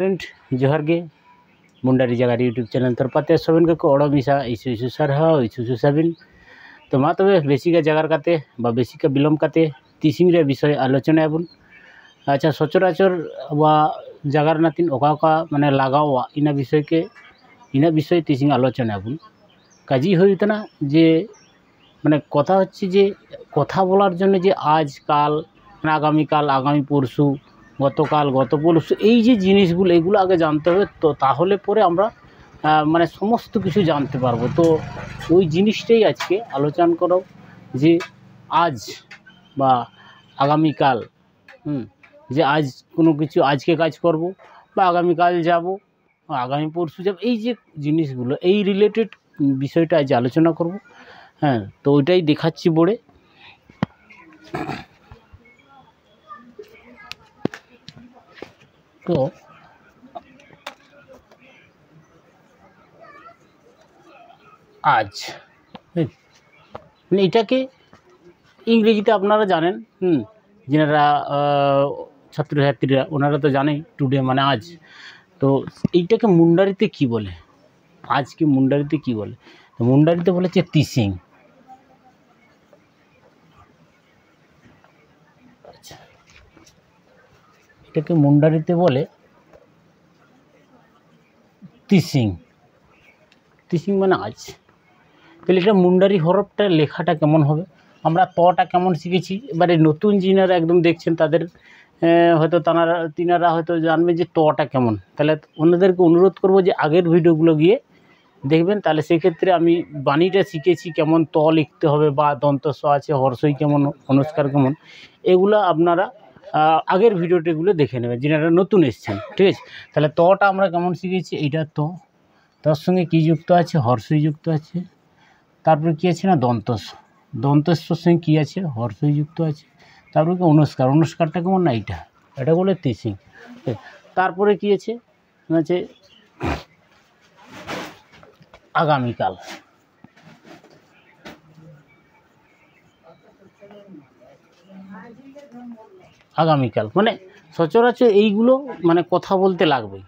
Friend जोहार गे मुंडारी जगार YouTube channel तरपाते सबन को ओड़ो मिसा इसु सरहा इसु साबिन तो मा तबे बेसिका जगार काते बा बेसिका बिलम काते तिसिंग रे विषय आलोचना बुन अच्छा सचराचर बा जगार नातिन ओका ओका माने लागावा इना विषय तिसिंग आलोचना बुन काजी होइतना जे মানে কথা হচ্ছে যে কথা বলার জন্য যে আজকাল মানে আগামীকাল আগামী পরশু গতকাল গত পরশু এই যে জিনিসগুলো এগুলো আগে জানতে হবে তো তাহলে পরে আমরা মানে সমস্ত কিছু জানতে পারবো। তো ওই জিনিসটাই আজকে আলোচনা করব যে আজ বা আগামীকাল যে আজ কোনো কিছু আজকে কাজ করব বা আগামীকাল যাব আগামী পরশু যাব এই যে জিনিসগুলো এই রিলেটেড বিষয়টা আজ আলোচনা করব। হ্যাঁ তো ওইটাই দেখাচ্ছি বোর্ডে। তো আজ মানে এটাকে ইংরেজিতে আপনারা জানেন যারা ছাত্রছাত্রীরা ওনারা তো জানেই টুডে মানে আজ। তো এইটাকে মুন্ডারিতে কি বলে আজকে মুন্ডারিতে কি বলে তো মুন্ডারিতে বলেছে তিসিং। এটাকে মুন্ডারিতে বলে তিসিং। তিসিং মানে আজ। তাহলে এটা মুন্ডারি হরফটা লেখাটা কেমন হবে আমরা তটা কেমন শিখেছি এবারে নতুন যিনারা একদম দেখছেন তাদের হয়তো তিনারা হয়তো জানবে যে তটা কেমন। তাহলে ওনাদেরকে অনুরোধ করব যে আগের ভিডিওগুলো গিয়ে দেখবেন তাহলে সেক্ষেত্রে আমি বাণীটা শিখেছি কেমন ত লিখতে হবে বা দন্তস্ব আছে হর্ষই কেমন অনুস্কার কেমন এগুলো আপনারা আগের ভিডিওটাগুলো দেখে নেবেন যিনারা নতুন এসেছেন ঠিক আছে। তাহলে তটা আমরা কেমন শিখেছি এইটা তো তার সঙ্গে কী যুক্ত আছে হর্ষই যুক্ত আছে তারপরে কী আছে না দন্তস্বর সঙ্গে কী আছে হর্ষই যুক্ত আছে তারপরে কি অনুস্কারটা কেমন না এটা বলে তিসিং। তারপরে কী আছে আগামীকাল। আগামীকাল মানে সচরাচর এইগুলো মানে কথা বলতে লাগবেই।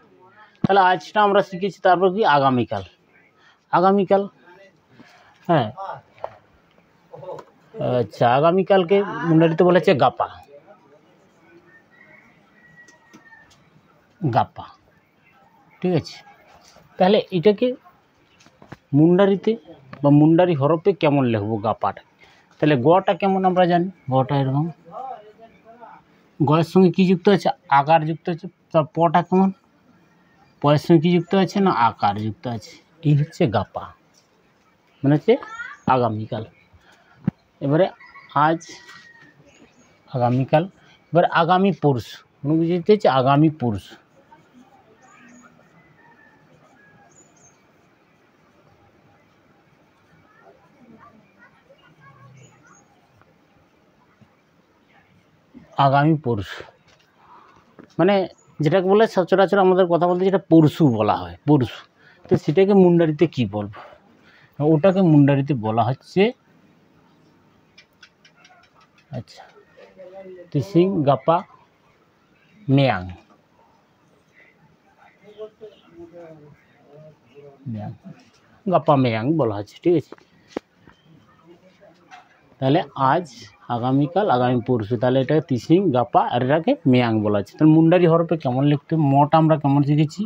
তাহলে আজটা আমরা শিখেছি তারপর কি আগামীকাল হ্যাঁ আচ্ছা আগামীকালকে মুন্ডারিতে বলেছে গাপা ঠিক আছে। তাহলে এটাকে মুন্ডারিতে বা মুন্ডারি হরফে কেমন লিখবো গাপাটা তাহলে গটা কেমন আমরা জানি গটা এরকম গয়ের সঙ্গে কী যুক্ত আছে আকার যুক্ত আছে তার পটা কেমন পয়ের সঙ্গে কী যুক্ত আছে না আকার যুক্ত আছে এই হচ্ছে গাপা মানে হচ্ছে আগামীকাল। এবারে আজ আগামীকাল এবার আগামী পরশু বুঝতে হচ্ছে আগামী পরশু আগামী পরশু মানে যেটাকে বলে সচরাচর আমাদের কথা বলতে যেটা পরশু বলা হয় পরশু। তো সেটাকে মুন্ডারিতে কি বলবো ওটাকে মুন্ডারিতে বলা হচ্ছে আচ্ছা তিসিং গাপা মেয়াং গাপা মেয়াং বলা হচ্ছে ঠিক আছে। তাহলে আজ আগামীকাল আগামী পরশু তাহলে এটাকে তিসিং গাপা আর এটাকে মেয়াং বলা হচ্ছে। তাহলে মুন্ডারি হরফে কেমন লিখতে মটা আমরা কেমন শিখেছি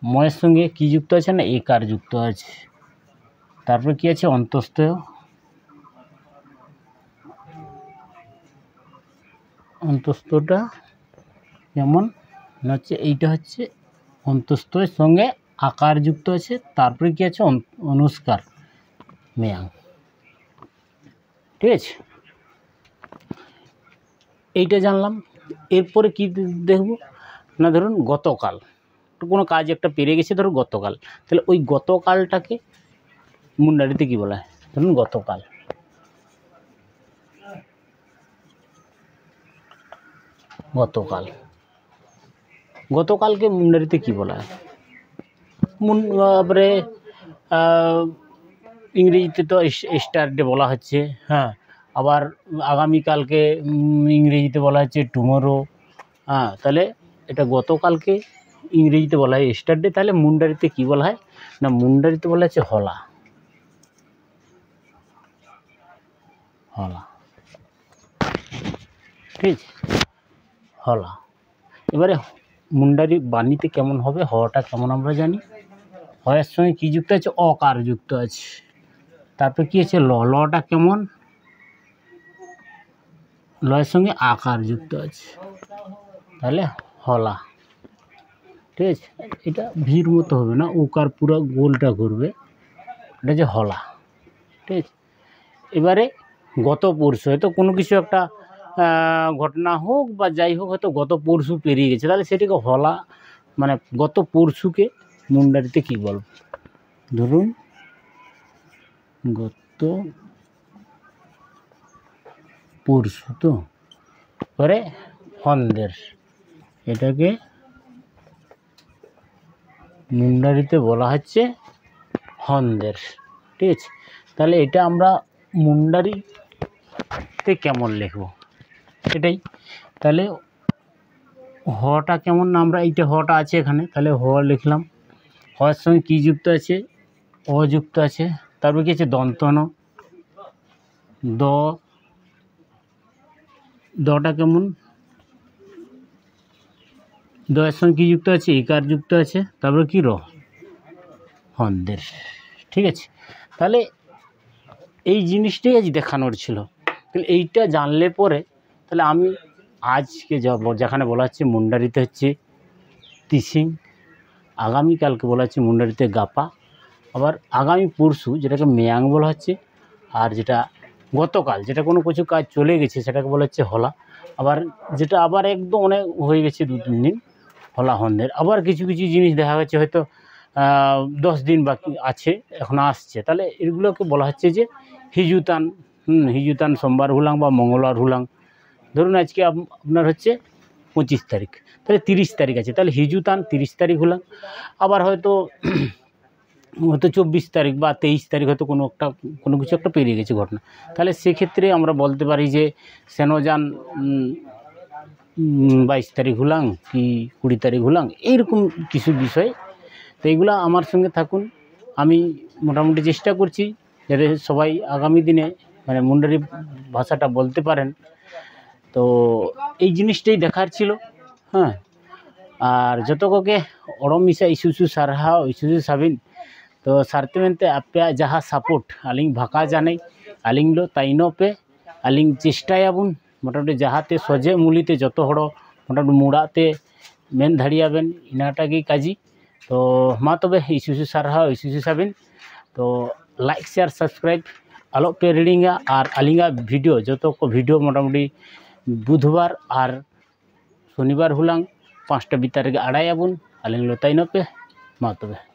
ময়ের সঙ্গে কী যুক্ত আছে না একার যুক্ত আছে তারপরে কী আছে অন্তস্থটা যেমন হচ্ছে এইটা হচ্ছে অন্তস্থের সঙ্গে আকার যুক্ত আছে তারপরে কী আছে অনুস্কার মেয়াং ঠিক আছে। এইটা জানলাম। এরপরে কি দেখব না ধরুন গতকাল কোনো কাজ একটা পেরে গেছে ধরুন গতকাল তাহলে ওই গতকালটাকে মুন্ডারিতে কি বলা হয় ধরুন গতকালকে মুন্ডারিতে কি বলা হয় তারপরে ইংরেজিতে তো স্টারডে বলা হচ্ছে হ্যাঁ আবার আগামীকালকে ইংরেজিতে বলা হচ্ছে টুমরো। হ্যাঁ তাহলে এটা গতকালকে ইংরেজিতে বলা হয় স্টারডে, তাহলে মুন্ডারিতে কী বলা হয় না, মুন্ডারিতে বলা হচ্ছে হলা। হলা, ঠিক আছে, হলা। এবারে মুন্ডারি বাণীতে কেমন হবে, হটা কেমন আমরা জানি, হয়ের সঙ্গে কী যুক্ত আছে, অকার যুক্ত আছে। তারপর কী আছে, লটা কেমন, লয়ের সঙ্গে আকার যুক্ত আছে, তাহলে হলা, ঠিক আছে। এটা ভিড় মতো হবে না, উকার পুরো গোলটা ঘুরবে, এটা যে হলা, ঠিক আছে। এবারে গত পরশু হয়তো কোনো কিছু একটা ঘটনা হোক বা যাই হোক, হয়তো গত পরশু পেরিয়ে গেছে, তাহলে সেটাকে হলা মানে গত পরশুকে মুন্ডারিতে কী বলব, ধরুন গত পরশু, তো পরে হন্দের, এটাকে মুন্ডারিতে বলা হচ্ছে হন্দের, ঠিক আছে। তাহলে এটা আমরা মুন্ডারিতে কেমন লিখব এটাই, তাহলে হটা কেমন না, আমরা এইটা হটা আছে এখানে, তাহলে হ লিখলাম, হর সঙ্গে কী যুক্ত আছে, অযুক্ত আছে। তারপর কী আছে, দন্তন, দটা কেমন, দয়ের সঙ্গে কী যুক্ত আছে, ইকার যুক্ত আছে। তারপর কি হন্দের, ঠিক আছে। তাহলে এই জিনিসটাই আজ দেখানোর ছিল। তাহলে এইটা জানলে পরে তাহলে আমি আজকে যেখানে বলা হচ্ছে মুন্ডারিতে হচ্ছে তিসিং, আগামীকালকে বলা হচ্ছে মুন্ডারিতে গাপা, আবার আগামী পরশু যেটাকে মেয়াং বলা হচ্ছে, আর যেটা গতকাল যেটা কোনো কিছু কাজ চলে গেছে সেটাকে বলা হচ্ছে হলা, আবার যেটা আবার একদম অনেক হয়ে গেছে 2-3 দিন, হলা হন্দের। আবার কিছু কিছু জিনিস দেখা গেছে হয়তো 10 দিন বাকি আছে, এখন আসছে, তাহলে এগুলোকে বলা হচ্ছে যে হিজুতান। হিজুতান সোমবার হুলাং বা মঙ্গলবার হুলাং। ধরুন আজকে আপনার হচ্ছে 25 তারিখ, তাহলে 30 তারিখ আছে, তাহলে হিজুতান 30 তারিখ হুলাং। আবার হয়তো 24 তারিখ বা 23 তারিখ হয়তো কোনো কিছু একটা পেরিয়ে গেছে ঘটনা, তাহলে সেক্ষেত্রে আমরা বলতে পারি যে সেনজান 22 তারিখ হুলাং কি 20 তারিখ হুলাং, এইরকম কিছু বিষয়। তো এইগুলো আমার সঙ্গে থাকুন, আমি মোটামুটি চেষ্টা করছি যাতে সবাই আগামী দিনে মানে মুন্ডারি ভাষাটা বলতে পারেন। তো এই জিনিসটাই দেখার ছিল, হ্যাঁ। আর যতকে অড়মিশা ইসুসু সারহা ইসুসু সাবিন, তো সারতেমেন্তে আপেয়া যাহা সাপোর্ট আলিং ভাকা জানে আলিং লো তাইনো পে আলিং চেষ্টায়াবুন মোটামুটি যাহাতে সজে মুলিতে যত হড় মোটামুটি মুড়াতে মেন ধাড়িয়াবেন ইনাটাকে কাজি। তো মা তবে ইসুসু সারহা ইসুসু সাবিন, তো লাইক শেয়ার সাবস্ক্রাইব আলো पे রিডিंगा। আর আলিঙ্গা ভিডিও যত ভিডিও মোটামুটি বুধবার আর শনিবার হুলাং 5টা বিতার আড়াই আবুন আলিং লো তাইনো पे मा तबे।